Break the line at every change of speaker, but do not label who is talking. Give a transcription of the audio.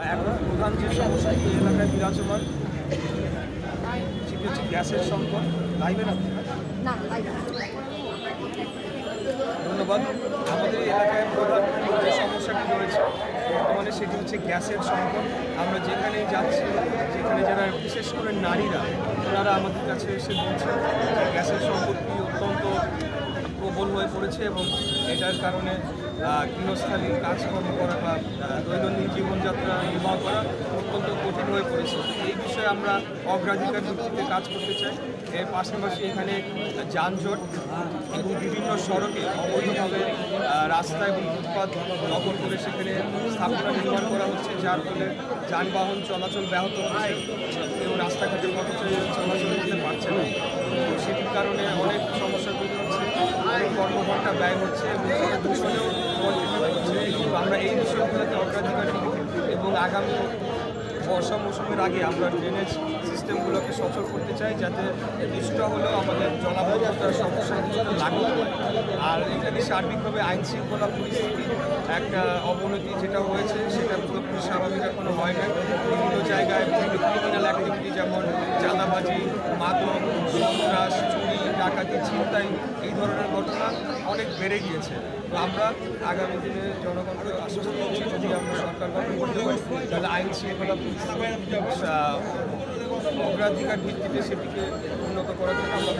এখন প্রধান যে সমস্যা এই এলাকায় বিরাজমান সেটি হচ্ছে গ্যাসের সংকট। লাইভে না? ধন্যবাদ। আমাদের এই এলাকায় প্রধান যে সমস্যাটি রয়েছে বর্তমানে সেটি হচ্ছে গ্যাসের সংকট। আমরা যেখানেই যাচ্ছি, যেখানে যারা বিশেষ করে নারীরা, ওনারা আমাদের কাছে এসে বলছেন যে গ্যাসের সংকটটি অত্যন্ত প্রবল হয়ে পড়েছে এবং এটার কারণে গৃহস্থালীর কাজকর্ম করা বা দৈনন্দিন জীবনযাত্রা নির্বাহ করা অত্যন্ত কঠিন হয়ে পড়েছে। এই বিষয়ে আমরা অগ্রাধিকার ভিত্তিতে কাজ করতে চাই। এর পাশাপাশি এখানে যানজট এবং বিভিন্ন সড়কে অবৈধভাবে রাস্তা এবং ফুটপাত দখল করে সেখানে স্থাপনা নির্মাণ করা হচ্ছে, যার ফলে যানবাহন চলাচল ব্যাহত হচ্ছে এবং রাস্তাঘাটের পথচারী চলাচল করতে পারছে না। সেটির কারণে অনেক সমস্যা তৈরি হচ্ছে, অনেক কর্মঘণ্টা ব্যয় হচ্ছে এবং সেটা দূষণেও কন্ট্রিবিউট হচ্ছে। আমরা এই বিষয়গুলোকে অগ্রাধিকার দিই এবং আগামী বর্ষা মৌসুমের আগে আমরা ড্রেনেজ সিস্টেমগুলোকে সচল করতে চাই, যাতে কিছুটা হলেও আমাদের জলাবদ্ধতার সমস্যা কিছুটা লাঘব হয়। আর এখানে সার্বিকভাবে আইন শৃঙ্খলা পরিস্থিতির একটা অবনতি যেটা হয়েছে সেটা পুরোপুরি স্বাভাবিক এখনো হয় না। বিভিন্ন জায়গায় বিভিন্ন ক্রিমিনাল অ্যাক্টিভিটি যেমন চাঁদাবাজি, মাদক, সন্ত্রাস, চুরি, ডাকাতি, ছিনতাই এই ধরনের ঘটনা অনেক বেড়ে গিয়েছে। তো আমরা আগামী দিনে জনগণকে আশ্বস্ত করছি, যদি আমরা সরকার গঠন করতে পারি তাহলে আইন শৃঙ্খলা অগ্রাধিকার ভিত্তিতে সেটিকে উন্নত করার জন্য আমরা